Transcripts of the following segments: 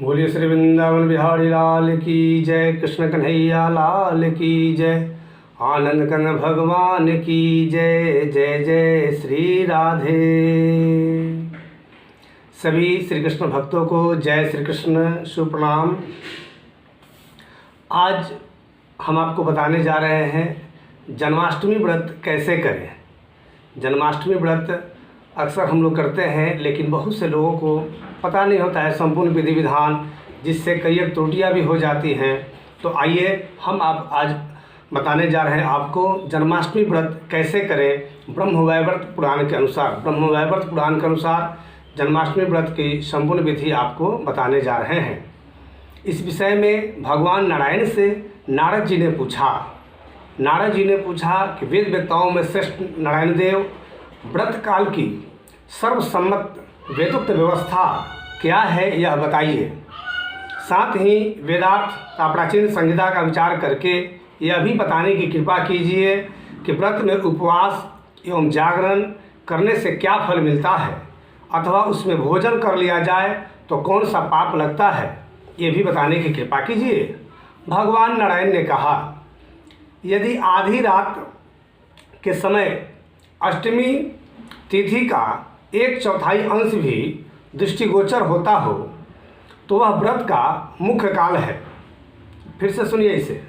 बोलिए श्री वृंदावन बिहारी लाल की जय, कृष्ण कन्हैया लाल की जय, आनंद कंद भगवान की जय। जय जय श्री राधे। सभी श्री कृष्ण भक्तों को जय श्री कृष्ण, शुभ प्रणाम। आज हम आपको बताने जा रहे हैं जन्माष्टमी व्रत कैसे करें। जन्माष्टमी व्रत अक्सर हम लोग करते हैं, लेकिन बहुत से लोगों को पता नहीं होता है संपूर्ण विधि विधान, जिससे कई एक त्रुटियाँ भी हो जाती हैं। तो आइए हम आप आज बताने जा रहे हैं आपको जन्माष्टमी व्रत कैसे करें। ब्रह्मवैवर्त पुराण के अनुसार, ब्रह्मवैवर्त पुराण के अनुसार जन्माष्टमी व्रत की संपूर्ण विधि आपको बताने जा रहे हैं। इस विषय में भगवान नारायण से नारद जी ने पूछा। नारद जी ने पूछा कि वेद वेत्ताओं में श्रेष्ठ नारायण देव, व्रत काल की सर्वसम्मत वेदोक्त व्यवस्था क्या है यह बताइए। साथ ही वेदार्थ का प्राचीन संहिता का विचार करके यह भी बताने की कृपा कीजिए कि व्रत में उपवास एवं जागरण करने से क्या फल मिलता है, अथवा उसमें भोजन कर लिया जाए तो कौन सा पाप लगता है, ये भी बताने की कृपा कीजिए। भगवान नारायण ने कहा, यदि आधी रात के समय अष्टमी तिथि का 1/4 अंश भी दृष्टिगोचर होता हो तो वह व्रत का मुख्य काल है। फिर से सुनिए इसे।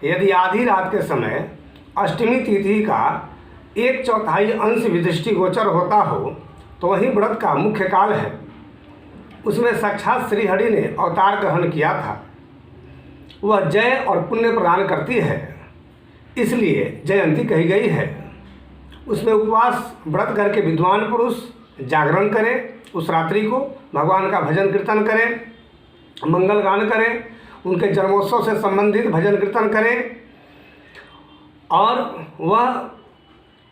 यदि आधी रात के समय अष्टमी तिथि का 1/4 अंश भी दृष्टिगोचर होता हो तो वही व्रत का मुख्य काल है। उसमें साक्षात श्रीहरि ने अवतार ग्रहण किया था। वह जय और पुण्य प्रदान करती है, इसलिए जयंती कही गई है। उसमें उपवास व्रत करके विद्वान पुरुष जागरण करें, उस रात्रि को भगवान का भजन कीर्तन करें, मंगल गान करें, उनके जन्मोत्सव से संबंधित भजन कीर्तन करें, और वह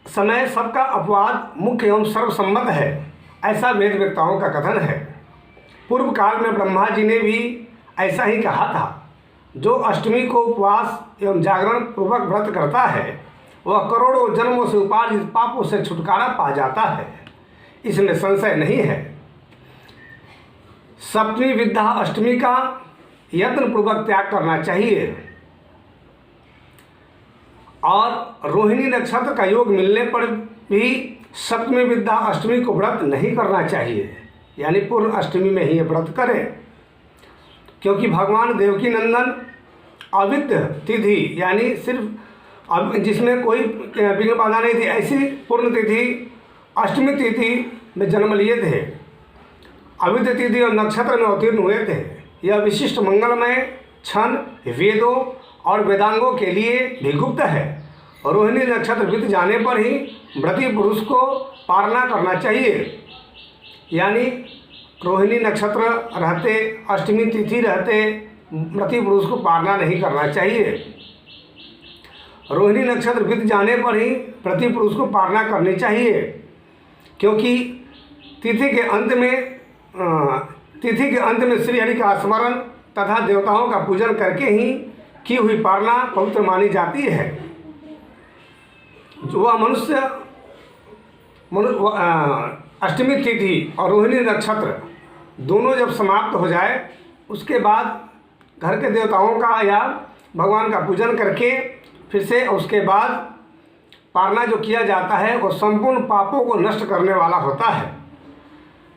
समय सबका अपवाद मुख्य एवं सर्वसम्मत है, ऐसा वेद वेत्ताओं का कथन है। पूर्व काल में ब्रह्मा जी ने भी ऐसा ही कहा था। जो अष्टमी को उपवास एवं जागरण पूर्वक व्रत करता है वह करोड़ों जन्मों से उपार्जित पापों से छुटकारा पा जाता है, इसमें संशय नहीं है। सप्तमी विद्या अष्टमी का यत्न पूर्वक त्याग करना चाहिए, और रोहिणी नक्षत्र का योग मिलने पर भी सप्तमी विद्या अष्टमी को व्रत नहीं करना चाहिए, यानी पूर्ण अष्टमी में ही ये व्रत करें। क्योंकि भगवान देवकी नंदन अविद्य तिथि, यानी सिर्फ अब जिसमें कोई विघ्न बाधा नहीं थी, ऐसी पूर्ण तिथि अष्टमी तिथि में जन्म लिए थे। अविद्य तिथि और नक्षत्र में अवतीर्ण हुए थे। यह विशिष्ट मंगलमय क्षण वेदों और वेदांगों के लिए भी गुप्त है। रोहिणी नक्षत्र बीत जाने पर ही व्रती पुरुष को पारना करना चाहिए, यानी रोहिणी नक्षत्र रहते, अष्टमी तिथि रहते व्रती पुरुष को पारना नहीं करना चाहिए। रोहिणी नक्षत्र बीत जाने पर ही व्रती पुरुष को पारना करनी चाहिए, क्योंकि तिथि के अंत में श्रीहरि का स्मरण तथा देवताओं का पूजन करके ही की हुई पारना पवित्र मानी जाती है। जो वह मनुष्य अष्टमी तिथि और रोहिणी नक्षत्र दोनों जब समाप्त हो जाए, उसके बाद घर के देवताओं का या भगवान का पूजन करके फिर से उसके बाद पारना जो किया जाता है वो संपूर्ण पापों को नष्ट करने वाला होता है।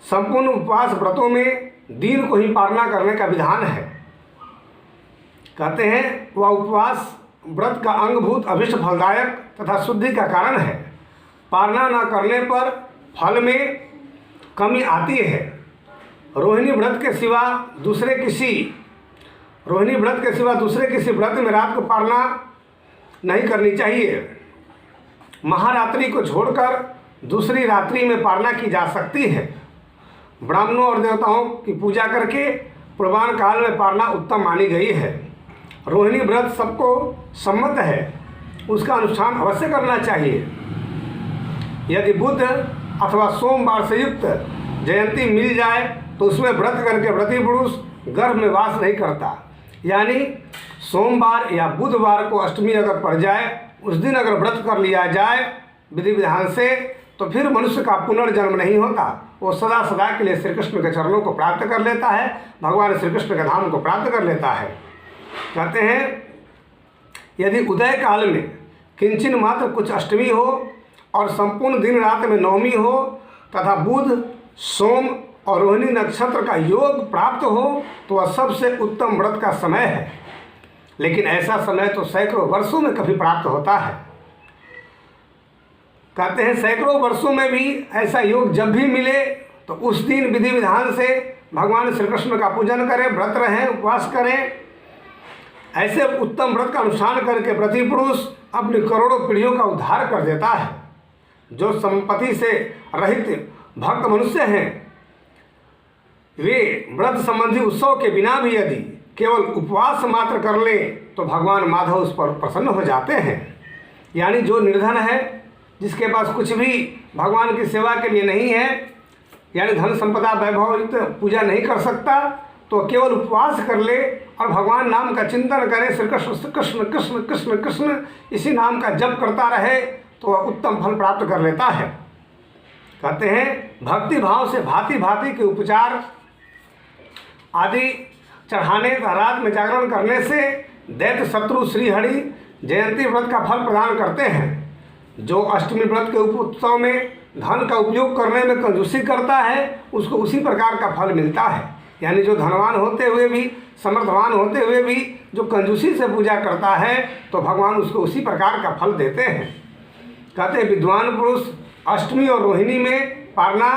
संपूर्ण उपवास व्रतों में दीन को ही पारना करने का विधान है। कहते हैं वह उपवास व्रत का अंगभूत अभिष्ट फलदायक तथा शुद्धि का कारण है। पारना न करने पर फल में कमी आती है। रोहिणी व्रत के सिवा दूसरे किसी व्रत में रात को पारना नहीं करनी चाहिए। महारात्रि को छोड़कर दूसरी रात्रि में पारना की जा सकती है। ब्राह्मणों और देवताओं की पूजा करके पूर्वान काल में पारना उत्तम मानी गई है। रोहिणी व्रत सबको सम्मत है, उसका अनुष्ठान अवश्य करना चाहिए। यदि बुध अथवा सोमवार से युक्त जयंती मिल जाए तो उसमें व्रत करके व्रती पुरुष गर्भ में वास नहीं करता, यानी सोमवार या बुधवार को अष्टमी अगर पड़ जाए, उस दिन अगर व्रत कर लिया जाए विधि विधान से, तो फिर मनुष्य का पुनर्जन्म नहीं होता, वो सदा सदा के लिए श्री कृष्ण के चरणों को प्राप्त कर लेता है, भगवान श्री कृष्ण के धाम को प्राप्त कर लेता है। कहते हैं यदि उदय काल में किंचन मात्र कुछ अष्टमी हो और संपूर्ण दिन रात में नवमी हो तथा बुध, सोम और रोहिणी नक्षत्र का योग प्राप्त हो तो वह सबसे उत्तम व्रत का समय है। लेकिन ऐसा समय तो सैकड़ों वर्षों में कभी प्राप्त होता है। कहते हैं सैकड़ों वर्षों में भी ऐसा योग जब भी मिले तो उस दिन विधि विधान से भगवान श्री कृष्ण का पूजन करें, व्रत रहें, उपवास करें। ऐसे उत्तम व्रत का अनुष्ठान करके व्रती पुरुष अपनी करोड़ों पीढ़ियों का उद्धार कर देता है। जो संपत्ति से रहित भक्त मनुष्य हैं वे व्रत संबंधी उत्सव के बिना भी यदि केवल उपवास मात्र कर ले तो भगवान माधव उस पर प्रसन्न हो जाते हैं। यानी जो निर्धन है, जिसके पास कुछ भी भगवान की सेवा के लिए नहीं है, यानी धन संपदा वैभव पूजा नहीं कर सकता, तो केवल उपवास कर ले और भगवान नाम का चिंतन करे, श्री कृष्ण कृष्ण कृष्ण कृष्ण कृष्ण इसी नाम का जप करता रहे तो वह उत्तम फल प्राप्त कर लेता है। कहते हैं भक्ति भाव से भांति भांति के उपचार आदि चढ़ाने तथा रात में जागरण करने से दैत्य शत्रु श्री हरि जयंती व्रत का फल प्रदान करते हैं। जो अष्टमी व्रत के उत्सव में धन का उपयोग करने में कंजूसी करता है उसको उसी प्रकार का फल मिलता है। यानी जो धनवान होते हुए भी, समर्थवान होते हुए भी जो कंजूसी से पूजा करता है तो भगवान उसको उसी प्रकार का फल देते हैं। कहते हैं विद्वान पुरुष अष्टमी और रोहिणी में पारना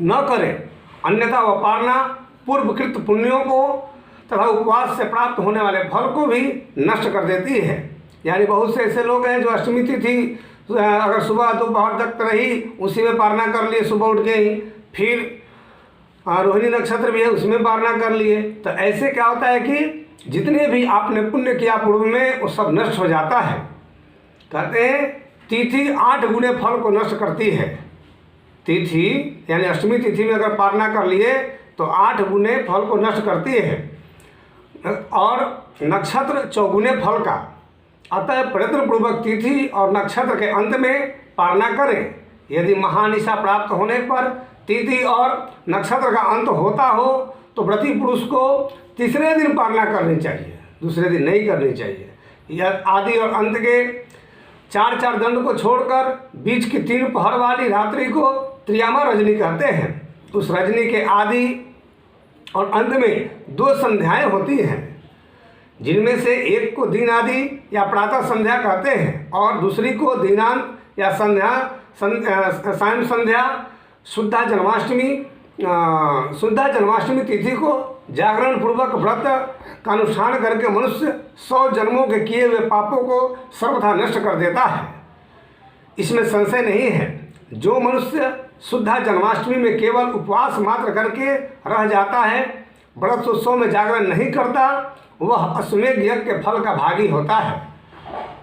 न करें, अन्यथा वह पारना पूर्वकृत पुण्यों को तथा उपवास से प्राप्त होने वाले फल को भी नष्ट कर देती है। यानी बहुत से ऐसे लोग हैं जो अष्टमी तिथि अगर सुबह दोपहर तक रही उसी में पारना कर लिए सुबह उठ के ही, फिर रोहिणी नक्षत्र भी है उसमें पारना कर लिए। तो ऐसे क्या होता है कि जितने भी आपने पुण्य किया पूर्व में वो सब नष्ट हो जाता है। कहते हैं तिथि 8 गुने फल को नष्ट करती है। तिथि यानी अष्टमी तिथि में अगर पारना कर लिए तो 8 गुने फल को नष्ट करती है और नक्षत्र 4 गुने फल का। अतः प्रयत्नपूर्वक तिथि और नक्षत्र के अंत में पारना करें। यदि महानिशा प्राप्त होने पर तिथि और नक्षत्र का अंत होता हो तो व्रती पुरुष को तीसरे दिन पारना करनी चाहिए, दूसरे दिन नहीं करनी चाहिए। यह आदि और अंत के 4-4 दंड को छोड़कर बीच की 3 पहर वाली रात्रि को त्रियामा रजनी कहते हैं। उस रजनी के आदि और अंत में 2 संध्याएं होती हैं, जिनमें से एक को दिन आदि या प्रातः संध्या कहते हैं और दूसरी को दीनांत या सायं संध्या। शुद्धा जन्माष्टमी तिथि को जागरण पूर्वक व्रत का अनुष्ठान करके मनुष्य 100 जन्मों के किए हुए पापों को सर्वथा नष्ट कर देता है। इसमें संशय नहीं है। जो मनुष्य शुद्धा जन्माष्टमी में केवल उपवास मात्र करके रह जाता है, व्रत उत्सव में जागरण नहीं करता, वह अश्वमेध यज्ञ के फल का भागी होता है।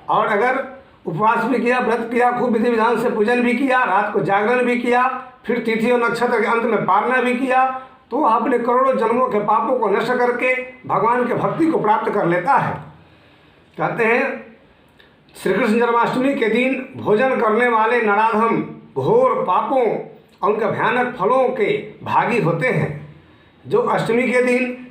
और अगर उपवास भी किया, व्रत किया, खूब विधि विधान से पूजन भी किया, रात को जागरण भी किया, फिर तिथि और नक्षत्र के अंत में पारना भी किया, तो वह अपने करोड़ों जन्मों के पापों को नष्ट करके भगवान के भक्ति को प्राप्त कर लेता है। कहते हैं श्री कृष्ण जन्माष्टमी के दिन भोजन करने वाले नराधम घोर पापों और उनके भयानक फलों के भागी होते हैं। जो अष्टमी के दिन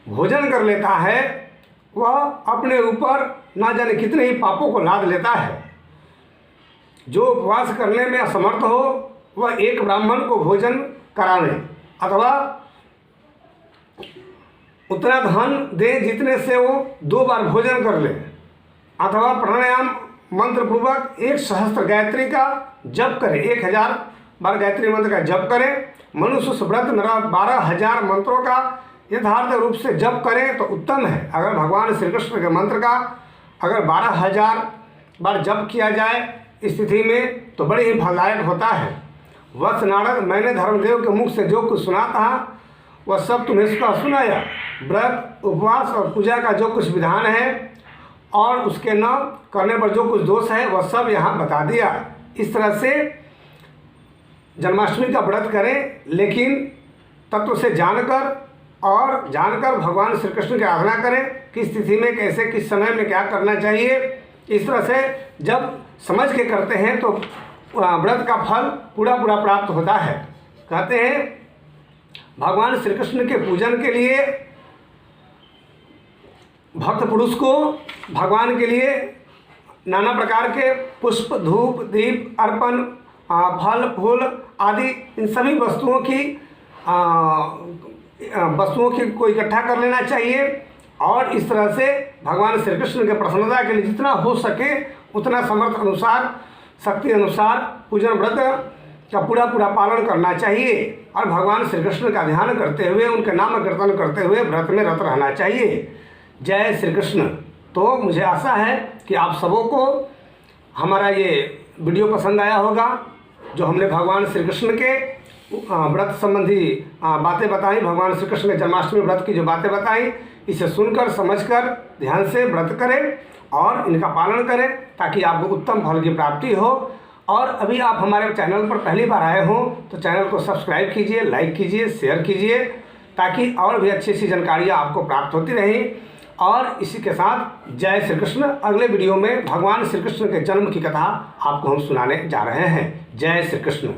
भोजन कर लेता है वह अपने ऊपर ना जाने कितने ही पापों को लाद लेता है। जो उपवास करने में असमर्थ हो वह एक ब्राह्मण को भोजन करावे अथवा उतना धन दे जितने से वो 2 बार भोजन कर ले, अथवा प्राणायाम मंत्र पूर्वक 1 सहस्त्र गायत्री का जप करे, 1000 बार गायत्री मंत्र का जप करे। मनुष्य उस व्रत 12,000 मंत्रों का यथार्थ रूप से जप करें तो उत्तम है। अगर भगवान श्री कृष्ण के मंत्र का अगर 12,000 बार जप किया जाए इस तिथि में तो बड़े ही फलदायक होता है। वत्स नारद, मैंने धर्मदेव के मुख से जो कुछ सुना था वह सब तुम्हें सुनाया। व्रत, उपवास और पूजा का जो कुछ विधान है और उसके न करने पर जो कुछ दोष है वह सब यहाँ बता दिया। इस तरह से जन्माष्टमी का व्रत करें, लेकिन तत्व से जानकर भगवान श्री कृष्ण की आराधना करें। किस तिथि में कैसे, किस समय में क्या करना चाहिए, इस तरह से जब समझ के करते हैं तो व्रत का फल पूरा प्राप्त होता है। कहते हैं भगवान श्री कृष्ण के पूजन के लिए भक्त पुरुष को भगवान के लिए नाना प्रकार के पुष्प, धूप, दीप, अर्पण, फल, फूल आदि इन सभी वस्तुओं की को इकट्ठा कर लेना चाहिए और इस तरह से भगवान श्री कृष्ण के प्रसन्नता के लिए जितना हो सके उतना समर्थ अनुसार, शक्ति अनुसार पूजन व्रत का पूरा पालन करना चाहिए और भगवान श्री कृष्ण का ध्यान करते हुए, उनके नाम कीर्तन करते हुए व्रत में रत रहना चाहिए। जय श्री कृष्ण। तो मुझे आशा है कि आप सबों को हमारा ये वीडियो पसंद आया होगा, जो हमने भगवान श्री कृष्ण के व्रत संबंधी बातें बताई, भगवान श्री कृष्ण के जन्माष्टमी व्रत की जो बातें बताई, इसे सुनकर समझकर ध्यान से व्रत करें और इनका पालन करें ताकि आपको उत्तम फल की प्राप्ति हो। और अभी आप हमारे चैनल पर पहली बार आए हों तो चैनल को सब्सक्राइब कीजिए, लाइक कीजिए, शेयर कीजिए ताकि और भी अच्छी अच्छी जानकारियाँ आपको प्राप्त होती रहें। और इसी के साथ जय श्री कृष्ण। अगले वीडियो में भगवान श्री कृष्ण के जन्म की कथा आपको हम सुनाने जा रहे हैं। जय श्री कृष्ण।